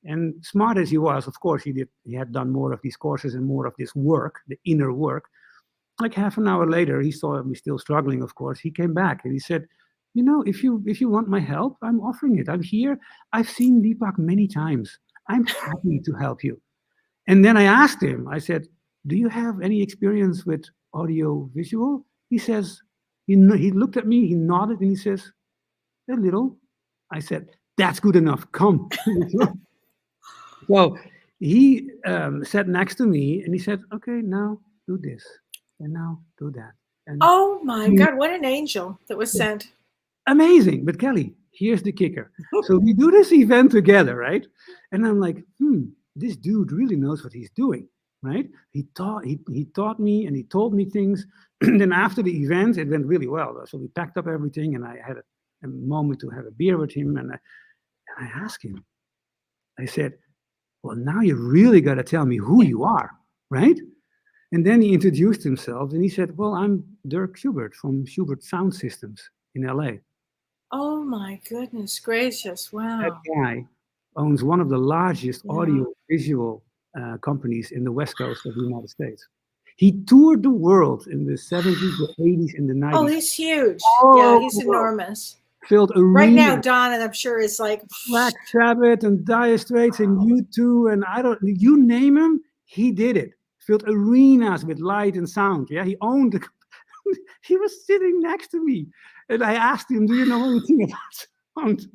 And smart as he was, of course, he had done more of these courses and more of this work, the inner work. Like half an hour later, he saw me still struggling, of course. He came back and he said, if you want my help, I'm offering it. I'm here. I've seen Deepak many times. I'm happy to help you. And then I asked him, I said, do you have any experience with audio visual? He says, he looked at me, he nodded, and he says, a little. I said, that's good enough, come. So he sat next to me and he said, okay, now do this, and now do that. And oh my God, what an angel that was sent. Amazing. But Kelly, here's the kicker. So we do this event together, right? And I'm like, this dude really knows what he's doing, right? He taught me and he told me things. And then after the event, it went really well. So we packed up everything and I had a moment to have a beer with him. And I asked him, I said, well, now you really got to tell me who you are, right? And then he introduced himself and he said, well, I'm Dirk Schubert from Schubert Sound Systems in LA. Oh my goodness gracious, wow. That guy owns one of the largest audio-visual companies in the West Coast of the United States. He toured the world in the 70s, the 80s, and the 90s. Oh, he's huge. Oh, yeah, he's enormous. Filled arenas. Right now, Don, and I'm sure is like Black Sabbath and Dire Straits and U2 and you name him, he did it. Filled arenas with light and sound. Yeah, he owned the. He was sitting next to me, and I asked him, "Do you know anything about sound?"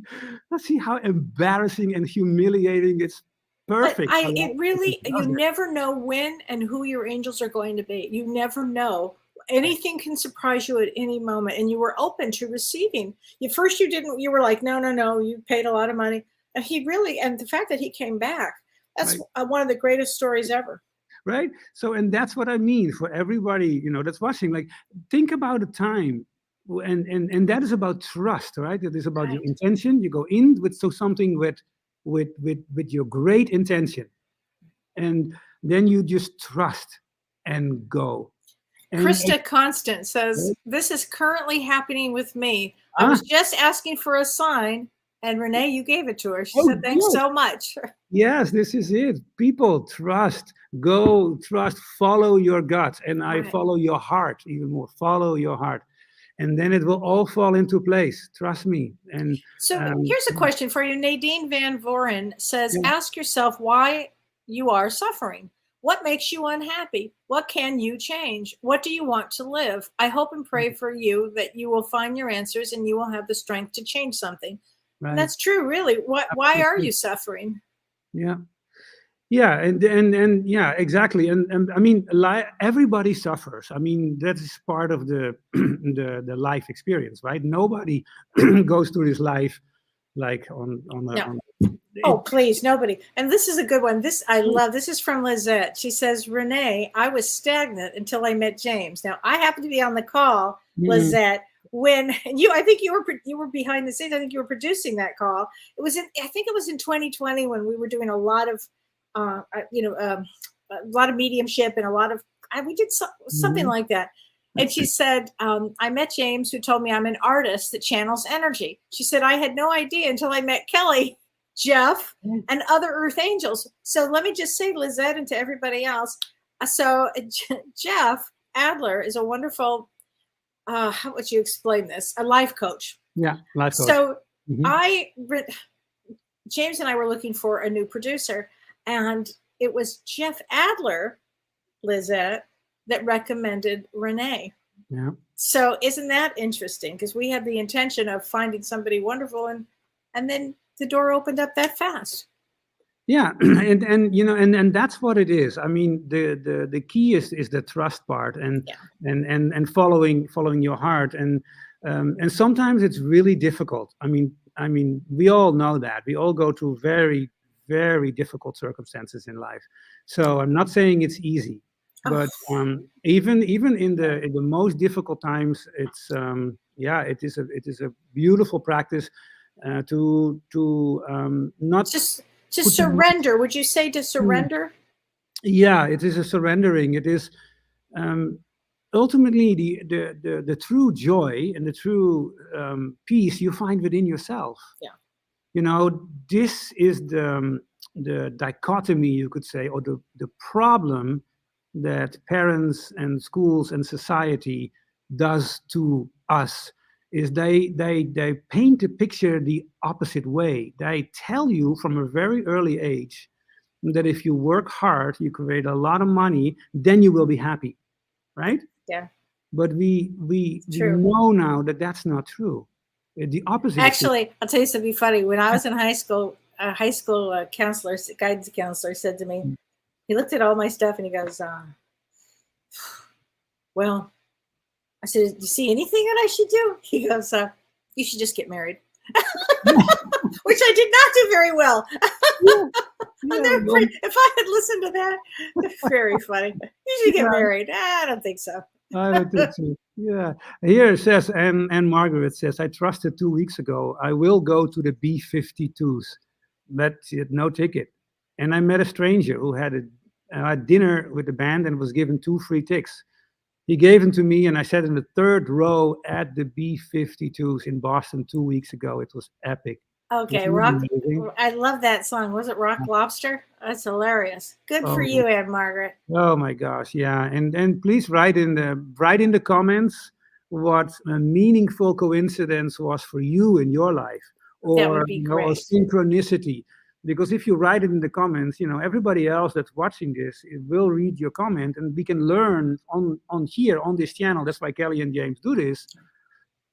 Let's see how embarrassing and humiliating. It's perfect. But you never know when and who your angels are going to be. You never know. Anything can surprise you at any moment, and you were open to receiving. You were like, no, you paid a lot of money. And and the fact that he came back, that's one of the greatest stories ever. Right? So, and that's what I mean for everybody, that's watching. Like, think about a time, and that is about trust, right? It is about your intention. You go in with something with your great intention, and then you just trust and go. Krista Constant says, this is currently happening with me. I was just asking for a sign, and Renee, you gave it to her. She said, thanks so much. Yes, this is it. People, trust, go, trust, follow your gut. And I follow your heart even more. Follow your heart. And then it will all fall into place. Trust me. And so here's a question for you. Nadine Van Voren says, ask yourself why you are suffering. What makes you unhappy? What can you change? What do you want to live? I hope and pray for you that you will find your answers and you will have the strength to change something. Right. And that's true, really. Why are you suffering? Yeah. Yeah, and yeah, exactly. And I mean, everybody suffers. I mean, that is part of the the life experience, right? Nobody goes through this life like on the. No. On, Oh, please, nobody. And this is a good one. This I love. This is from Lizette. She says, Renee, I was stagnant until I met James. Now, I happen to be on the call, Lizette, when I think you were behind the scenes. I think you were producing that call. I think it was in 2020 when we were doing a lot of, a lot of mediumship and we did something like that. And she said, I met James, who told me I'm an artist that channels energy. She said, I had no idea until I met Kelly, Jeff, and other Earth Angels. So let me just say, Lizette, and to everybody else. So Jeff Adler is a wonderful, how would you explain this? A life coach. Yeah, life coach. So James and I were looking for a new producer, and it was Jeff Adler, Lizette, that recommended Renee. Yeah. So isn't that interesting? Because we had the intention of finding somebody wonderful, and then the door opened up that fast. Yeah, and that's what it is. I mean, the key is the trust part, and following your heart, and sometimes it's really difficult. I mean, we all know that. We all go through very, very difficult circumstances in life. So I'm not saying it's easy, but even in the most difficult times, it's it is a beautiful practice to not just surrender. Would you say to surrender? Yeah, it is a surrendering. It is ultimately the true joy and the true peace you find within yourself. Yeah. This is the dichotomy, you could say, or the problem that parents and schools and society does to us is they paint the picture the opposite way. They tell you from a very early age that if you work hard, you create a lot of money, then you will be happy, right? Yeah. But we know now that that's not true. The opposite. Actually, I'll tell you something funny. When I was in high school, a high school counselor, guidance counselor, said to me, he looked at all my stuff and he goes, well, I said, do you see anything that I should do? He goes, you should just get married. Which I did not do very well. If I had listened to that, very funny. You should get married. I don't think so. I don't think so. Yeah. Here it says, and Margaret says, I trusted 2 weeks ago. I will go to the B-52s, but she had no ticket. And I met a stranger who had a dinner with the band and was given 2 free tickets. He gave them to me, and I sat in the 3rd row at the B-52s in Boston 2 weeks ago. It was epic. Okay, I love that song. Was it Rock Lobster? That's hilarious. Good for you, Anne Margaret. Oh my gosh, yeah. And please write in the comments what a meaningful coincidence was for you in your life, or or synchronicity. Because if you write it in the comments, everybody else that's watching this will read your comment, and we can learn on here on this channel. That's why Kelly and James do this,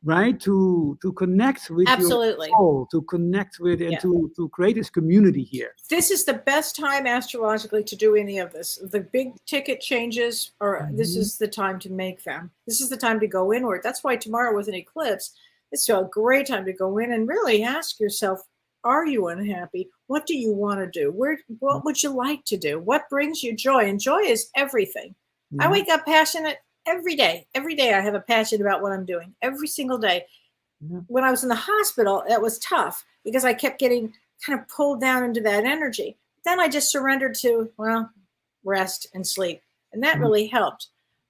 right? To connect with your soul, to connect with, and to create this community here. This is the best time astrologically to do any of this. The big ticket changes, or this is the time to make them. This is the time to go inward. That's why tomorrow with an eclipse, it's a great time to go in and really ask yourself, are you unhappy? What do you want to do? What would you like to do? What brings you joy? And joy is everything. I wake up passionate every day. Every day I have a passion about what I'm doing. Every single day. When I was in the hospital, it was tough because I kept getting kind of pulled down into that energy. Then I just surrendered to, rest and sleep. And that really helped.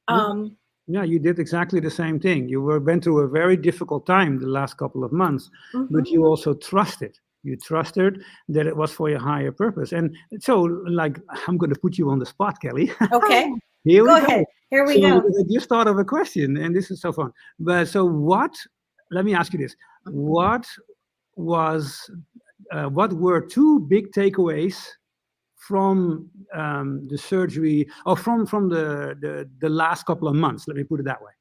Yeah, you did exactly the same thing. You went through a very difficult time the last couple of months, but you also trusted. You trusted that it was for your higher purpose. And so, I'm going to put you on the spot, Kelly. Okay. Here we go. Ahead. Here we go. I just thought of a question, and this is so fun. But so let me ask you this. What were 2 big takeaways from the surgery, or from the last couple of months? Let me put it that way.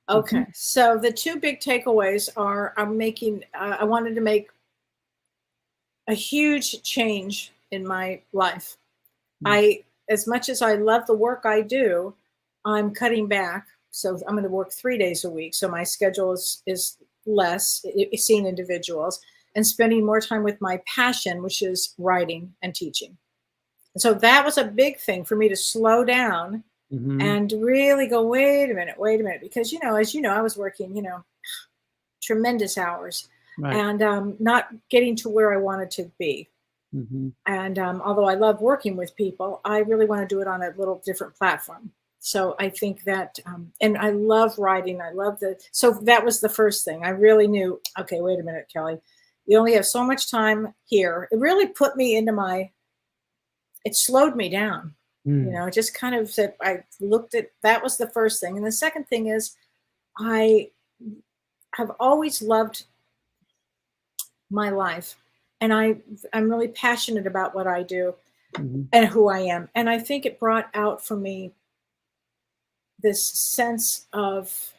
Okay. So the 2 big takeaways are I wanted to make a huge change in my life. As much as I love the work I do, I'm cutting back. So I'm going to work 3 days a week. So my schedule is less, seeing individuals. and spending more time with my passion, which is writing and teaching. And so that was a big thing for me to slow down and really go, wait a minute, because, as you know, I was working, tremendous hours and not getting to where I wanted to be. And although I love working with people, I really want to do it on a little different platform. So I think that, and I love writing. So that was the first thing. I really knew, okay, wait a minute, Kelly, you only have so much time here. It really put me into it slowed me down. Just kind of said, I looked at, that was the first thing. And the second thing is I have always loved my life. And I'm really passionate about what I do and who I am. And I think it brought out for me this sense of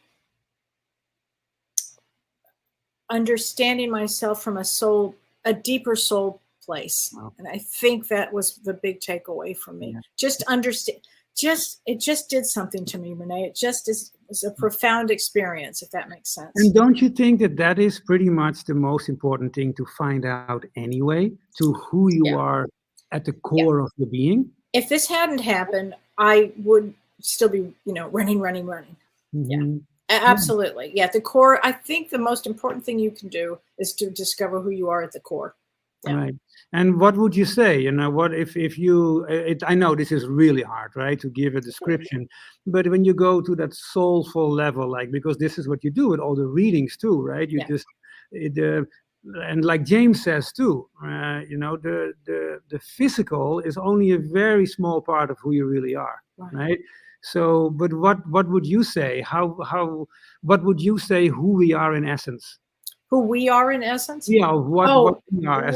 understanding myself from a deeper soul place. Wow. And I think that was the big takeaway for me. Yeah. Just understand, it just did something to me, Renee. It just was a profound experience, if that makes sense. And don't you think that is pretty much the most important thing to find out anyway, to who you are at the core of your being? If this hadn't happened, I would still be, running. Yeah, absolutely. Yeah, at the core, I think the most important thing you can do is to discover who you are at the core. Yeah. Right. And what would you say? What if you? I know this is really hard, right, to give a description. But when you go to that soulful level, because this is what you do with all the readings too, right? You just and like James says too, the physical is only a very small part of who you really are, right? So, but what would you say? What would you say who we are in essence? Who we are in essence? Yeah, what we are.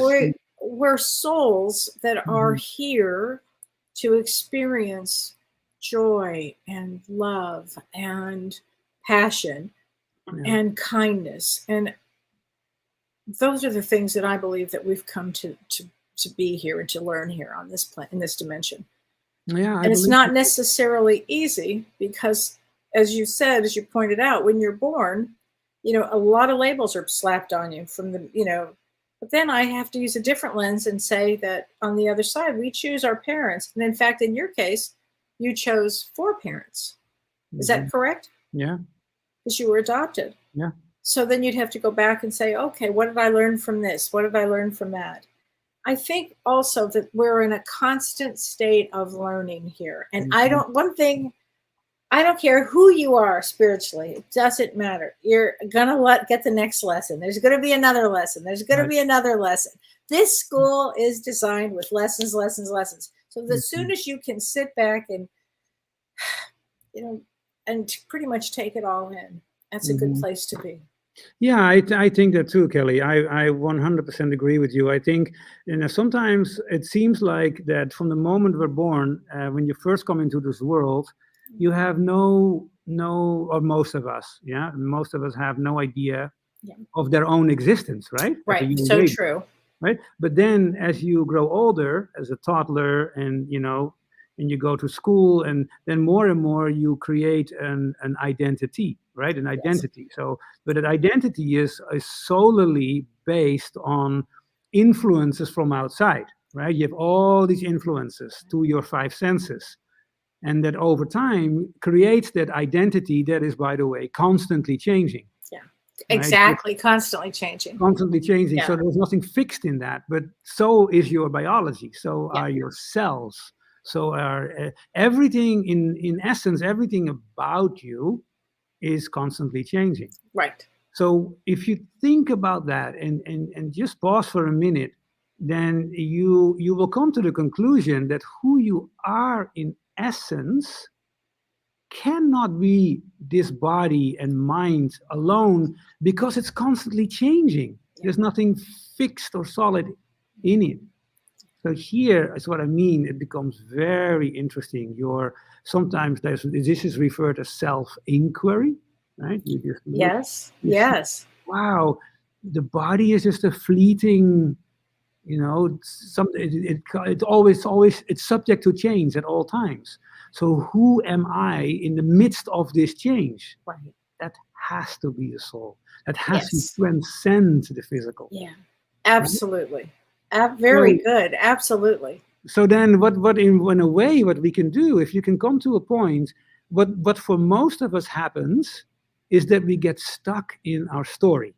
We're souls that are here to experience joy and love and passion and kindness. And those are the things that I believe that we've come to be here and to learn here on this in this dimension. Yeah, and it's not necessarily easy because, as you said, as you pointed out, when you're born, a lot of labels are slapped on you from but then I have to use a different lens and say that on the other side, we choose our parents. And in fact, in your case, you chose 4 parents. Is that correct? Yeah. Because you were adopted. Yeah. So then you'd have to go back and say, okay, what did I learn from this? What did I learn from that? I think also that we're in a constant state of learning here. And I don't care who you are spiritually. It doesn't matter. You're going to get the next lesson. There's going to be another lesson. There's going to be another lesson. This school is designed with lessons. So as soon as you can sit back and, and pretty much take it all in, that's a good place to be. Yeah, I think that too, Kelly. I 100% agree with you. I think sometimes it seems like that from the moment we're born, when you first come into this world, you have or most of us have no idea of their own existence, right? Right, so true. Right, but then as you grow older, as a toddler, and you go to school, and then more and more you create an identity, right? An identity. So, but that identity is solely based on influences from outside, right? You have all these influences to your 5 senses. And that over time creates that identity that is, by the way, constantly changing. Yeah, exactly. Right? Constantly changing. Constantly changing. Yeah. So there's nothing fixed in that. But so is your biology. So are your cells. So are everything in essence, everything about you is constantly changing. Right. So if you think about that and just pause for a minute, then you will come to the conclusion that who you are in essence cannot be this body and mind alone, because it's constantly changing. There's nothing fixed or solid in it. So here is what I mean. It becomes very interesting. Sometimes this is referred to self-inquiry, right? You just yes. Wow, the body is just a fleeting. It's subject to change at all times. So who am I in the midst of this change? Right. That has to be the soul. That has to transcend the physical. Yeah. Absolutely. Very good. Absolutely. So then what in a way, what we can do, if you can come to a point, what for most of us happens is that we get stuck in our story.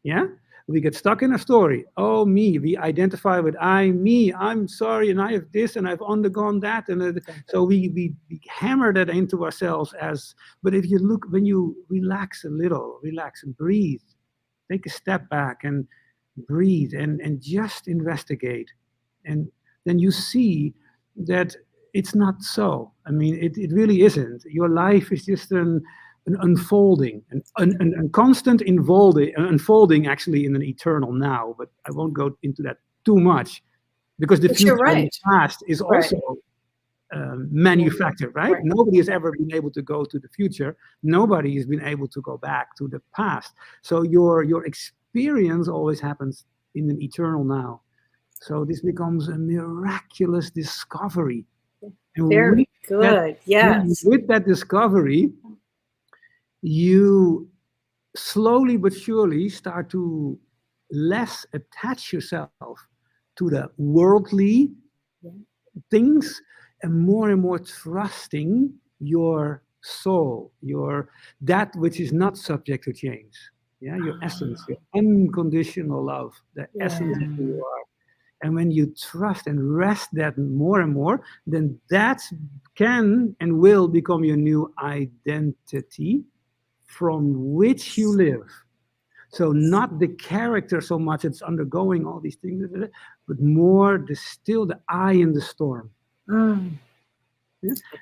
Yeah? We get stuck in a story. Oh, me. We identify with me. I'm sorry, and I have this, and I've undergone that, and so we hammer that into ourselves as. But if you look, when you relax a little, relax and breathe, take a step back and breathe and just investigate, and then you see that it's not so. I mean, it really isn't. Your life is just an unfolding, a constant unfolding actually in an eternal now, but I won't go into that too much because the future and the past is also manufactured, right? Nobody has ever been able to go to the future. Nobody has been able to go back to the past. So your experience always happens in an eternal now. So this becomes a miraculous discovery. And very good, yes. With that discovery, you slowly but surely start to less attach yourself to the worldly things and more trusting your soul, that which is not subject to change. Yeah, your essence, your unconditional love, the essence of who you are. And when you trust and rest that more and more, then that can and will become your new identity from which you live. So not the character so much it's undergoing all these things, but more still the eye in the storm. Yeah?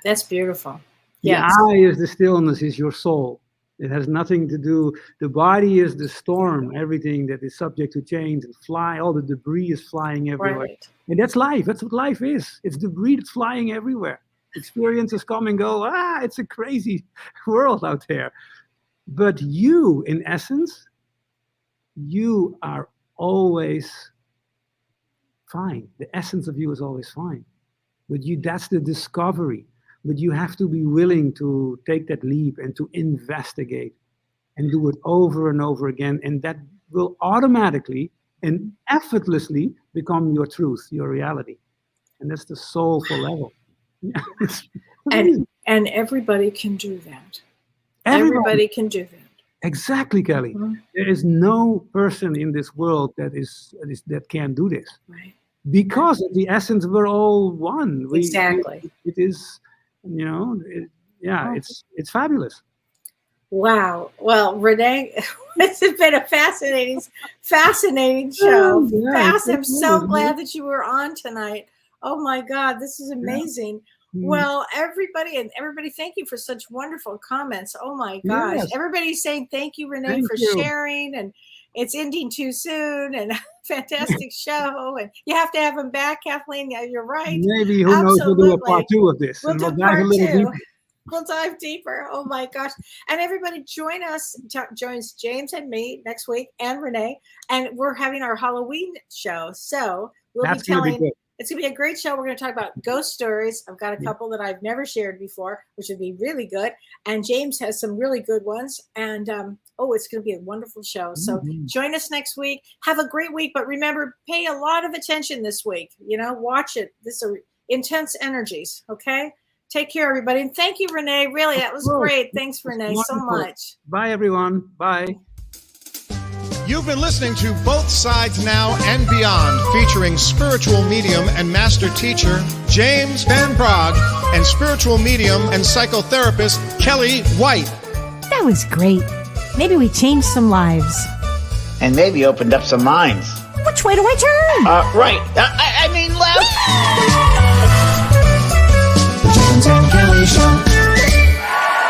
That's beautiful. The eye is the stillness, is your soul. It has nothing to do, the body is the storm, everything that is subject to change and fly, all the debris is flying everywhere. Right. And that's life, that's what life is. It's debris that's flying everywhere. Experiences come and go, it's a crazy world out there. But you, in essence, you are always fine. The essence of you is always fine. But that's the discovery. But you have to be willing to take that leap and to investigate and do it over and over again. And that will automatically and effortlessly become your truth, your reality. And that's the soulful level. and everybody can do that. Everybody can do that. Exactly, Kelly. Mm-hmm. There is no person in this world that can do this. Right. Because of the essence, we're all one. Exactly. It is, it's fabulous. Wow. Well, Renee, this has been a fascinating show. I'm so glad that you were on tonight. Oh my God, this is amazing. Yeah. Well, everybody, thank you for such wonderful comments. Oh my gosh. Yes. Everybody's saying thank you, Renee, for sharing, and it's ending too soon, and fantastic show. And you have to have him back, Kathleen. Yeah, you're right. Maybe, who knows, we'll do a part 2 of this. We'll do part 2. We'll dive deeper. Oh my gosh. And everybody joins James and me next week, and Renee. And we're having our Halloween show. So it's going to be a great show. We're going to talk about ghost stories. I've got a couple that I've never shared before, which would be really good. And James has some really good ones. And it's going to be a wonderful show. So join us next week. Have a great week. But remember, pay a lot of attention this week. Watch it. This are intense energies. Okay? Take care, everybody. And thank you, Renee. Really, that was great. Thanks, Renee, so much. Bye, everyone. Bye. You've been listening to Both Sides Now and Beyond, featuring spiritual medium and master teacher James Van Praagh and spiritual medium and psychotherapist Kelly White. That was great. Maybe we changed some lives. And maybe opened up some minds. Which way do I turn? Right. I mean left.